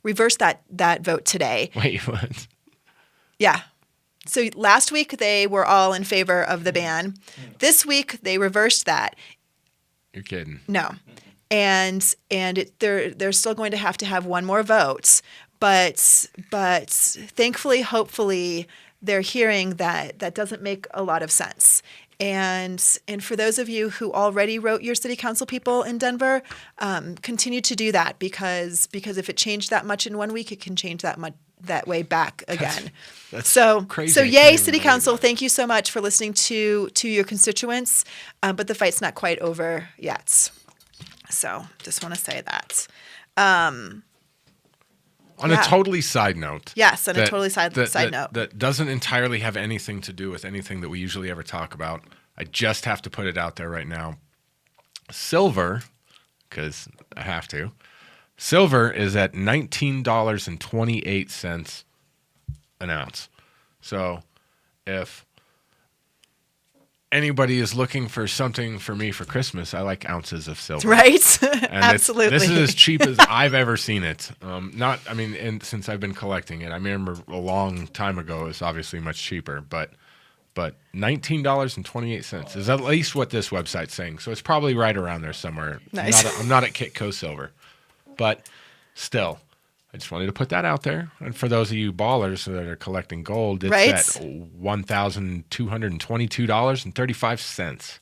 Reverse that vote today. Wait, what? Yeah. So last week they were all in favor of the ban. This week they reversed that. You're kidding. No. And they're still going to have one more vote, but thankfully, hopefully, they're hearing that doesn't make a lot of sense. And for those of you who already wrote your city council people in Denver, continue to do that because if it changed that much in 1 week, it can change that way back again. That's so crazy. So yay, city council! Thank you so much for listening to your constituents. But the fight's not quite over yet. So just want to say that. On a totally side note. Yes, on a totally side note. That doesn't entirely have anything to do with anything that we usually ever talk about. I just have to put it out there right now. Silver, because I have to. Silver is at $19.28 an ounce. So if anybody is looking for something for me for Christmas, I like ounces of silver. Right? Absolutely. This is as cheap as I've ever seen it. Since I've been collecting it. I remember a long time ago it was obviously much cheaper, but $19.28 is at least what this website's saying. So it's probably right around there somewhere. Nice. I'm not at Kitco Silver, but still. I just wanted to put that out there. And for those of you ballers that are collecting gold, it's right? at $1,222.35.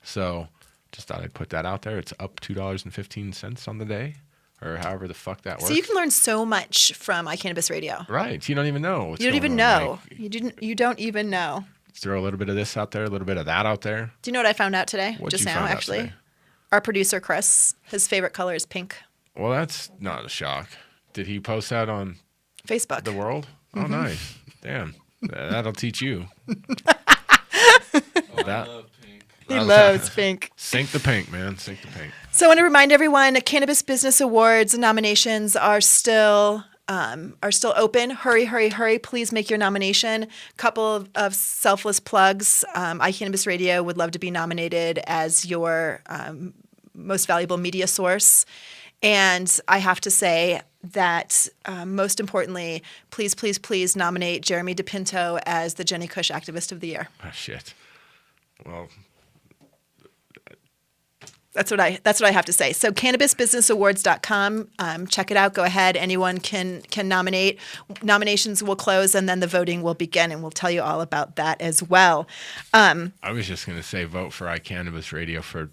So just thought I'd put that out there. It's up $2.15 on the day, or however the fuck that works. So you can learn so much from iCannabis Radio. Right. You don't even know. You don't even know. You don't even know. Let's throw a little bit of this out there, a little bit of that out there. Do you know what I found out today? What'd Just you now, find out actually. today? Our producer, Chris, his favorite color is pink. Well, that's not a shock. Did he post that on Facebook? The World? Oh, nice. Damn. That'll teach you. He loves pink. Sink the pink, man. Sink the pink. So I want to remind everyone, Cannabis Business Awards nominations are still open. Hurry, hurry, hurry. Please make your nomination. Couple of selfless plugs. iCannabis Radio would love to be nominated as your most valuable media source. And I have to say that most importantly, please, please, please nominate Jeremy DePinto as the Jenny Cush Activist of the Year. Oh, shit. Well, that's what I have to say. So cannabisbusinessawards.com, check it out. Go ahead. Anyone can nominate. Nominations will close and then the voting will begin, and we'll tell you all about that as well. I was just going to say vote for iCannabis Radio for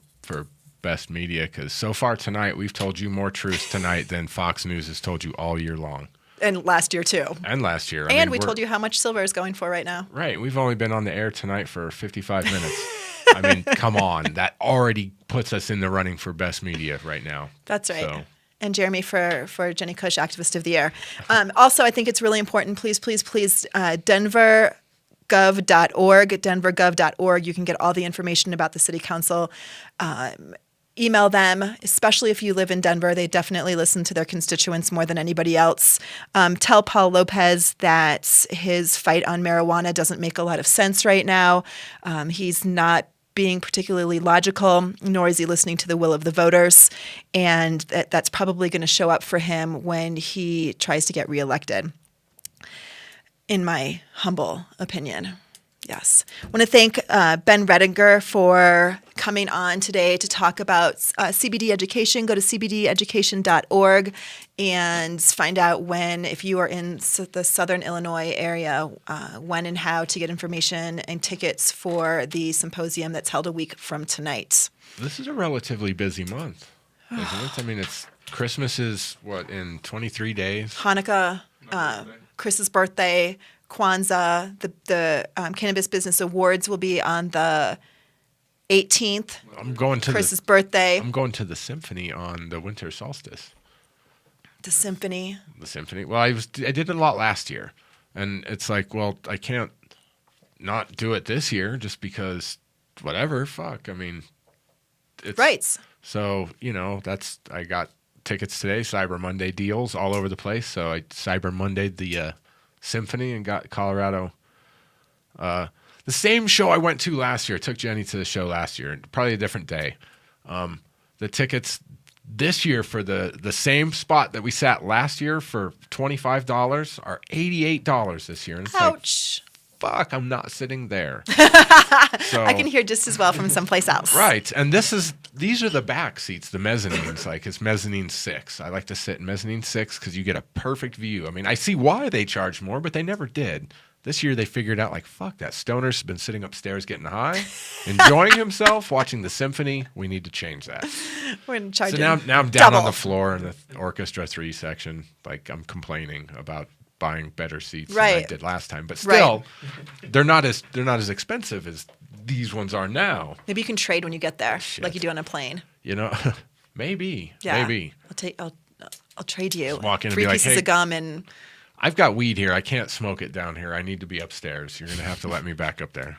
best media, because so far tonight we've told you more truths tonight than Fox News has told you all year long. And last year too. And last year. And we told you how much silver is going for right now. Right. We've only been on the air tonight for 55 minutes. I mean, come on. That already puts us in the running for best media right now. That's right. So. And Jeremy for Jenny Cush Activist of the Year. Also, I think it's really important. Please, please, please, denvergov.org. You can get all the information about the city council. Email them, especially if you live in Denver. They definitely listen to their constituents more than anybody else. Tell Paul Lopez that his fight on marijuana doesn't make a lot of sense right now. He's not being particularly logical, nor is he listening to the will of the voters. And that's probably going to show up for him when he tries to get reelected, in my humble opinion. Yes. I want to thank Ben Redinger for coming on today to talk about CBD education. Go to cbdeducation.org and find out when, if you are in the Southern Illinois area, when and how to get information and tickets for the symposium that's held a week from tonight. This is a relatively busy month, isn't it? I mean, it's Christmas is, in 23 days? Hanukkah, Chris's birthday, Kwanzaa, the Cannabis Business Awards will be on the 18th. I'm going to Chris's birthday. I'm going to the symphony on the winter solstice. The symphony. Well, I did it a lot last year, and it's like, well, I can't not do it this year just because whatever. Fuck. I mean, It's, right. So, I got tickets today, Cyber Monday deals all over the place. So I Cyber Monday'd the symphony and got Colorado. The same show I went to last year. I took Jenny to the show last year, probably a different day. The tickets this year for the same spot that we sat last year for $25 are $88 this year. And it's Ouch. Fuck, I'm not sitting there. So, I can hear just as well from someplace else. Right. And these are the back seats, the mezzanines. Like it's mezzanine 6. I like to sit in mezzanine 6 because you get a perfect view. I mean, I see why they charge more, but they never did. This year they figured out, like, fuck, that stoner's been sitting upstairs getting high, enjoying himself, watching the symphony. We need to change that. We're going to charge now I'm down on the floor in the Orchestra 3 section. Like, I'm complaining about buying better seats than I did last time. But still, they're not as expensive as these ones are now. Maybe you can trade when you get there, like you do on a plane. Maybe. Yeah. Maybe. I'll trade you Just walk in and 3 be like, pieces hey, of gum and... I've got weed here. I can't smoke it down here. I need to be upstairs. You're going to have to let me back up there.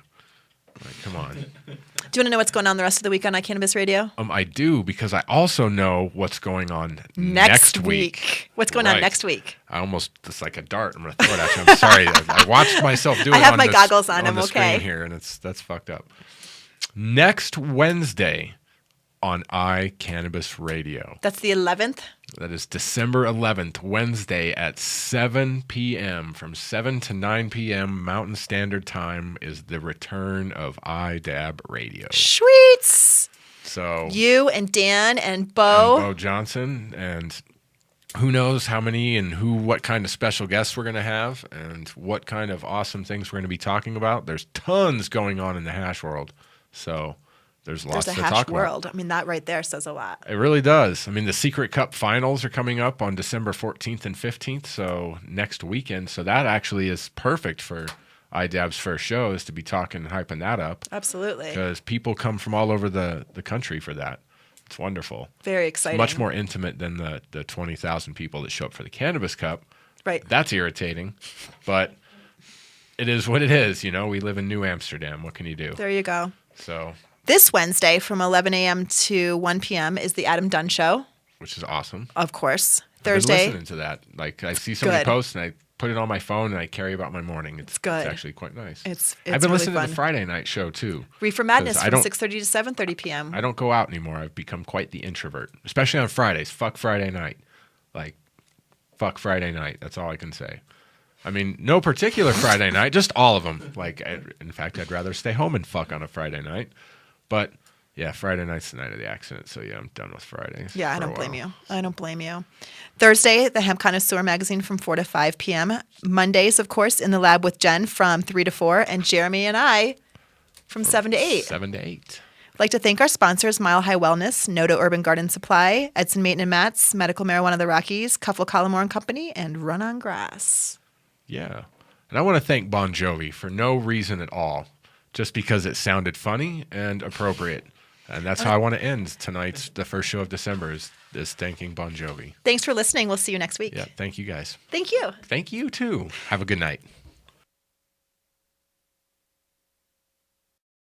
Like, come on. Do you want to know what's going on the rest of the week on iCannabis Radio? I do, because I also know what's going on next week. What's going on next week? It's like a dart. I'm going to throw it at you. I'm sorry. I watched myself do it. I have my goggles on. I'm the okay. Screen here, and that's fucked up. Next Wednesday on iCannabis Radio. That's the 11th? That is December 11th, Wednesday at 7 p.m. From 7 to 9 p.m. Mountain Standard Time is the return of iDab Radio. Sweets! So you and Dan and Bo Johnson, and who knows how many and what kind of special guests we're going to have and what kind of awesome things we're going to be talking about. There's tons going on in the hash world. So there's lots to talk about. There's a hash world. I mean, that right there says a lot. It really does. I mean, the Secret Cup finals are coming up on December 14th and 15th, so next weekend. So that actually is perfect for iDab's first show, is to be talking and hyping that up. Absolutely. Because people come from all over the country for that. It's wonderful. Very exciting. It's much more intimate than the 20,000 people that show up for the Cannabis Cup. Right. That's irritating, but it is what it is. We live in New Amsterdam. What can you do? There you go. So... This Wednesday from 11 a.m. to 1 p.m. is the Adam Dunn Show. Which is awesome. Of course. Thursday. I've been listening to that. Like, I see somebody post and I put it on my phone and I carry about my morning. It's good. It's actually quite nice. It's I've been really listening fun. to the Friday night show too. Reefer Madness from 6:30 to 7:30 p.m. I don't go out anymore. I've become quite the introvert, especially on Fridays. Fuck Friday night. Like, fuck Friday night. That's all I can say. I mean, no particular Friday night, just all of them. Like, in fact, I'd rather stay home and fuck on a Friday night. But... yeah, Friday night's the night of the accident, so yeah, I'm done with Fridays. Yeah, I don't blame you. I don't blame you. Thursday, the Hemp Connoisseur magazine from 4 to 5 p.m. Mondays, of course, in the lab with Jen from 3 to 4, and Jeremy and I from 7 to 8. 7 to 8. I'd like to thank our sponsors, Mile High Wellness, Noto Urban Garden Supply, Edson Maton and Mats, Medical Marijuana of the Rockies, Cuffle Collimore and Company, and Run on Grass. Yeah. And I want to thank Bon Jovi for no reason at all, just because it sounded funny and appropriate. And that's how I want to end tonight's, the first show of December, is thanking Bon Jovi. Thanks for listening. We'll see you next week. Yeah, thank you guys. Thank you. Thank you, too. Have a good night.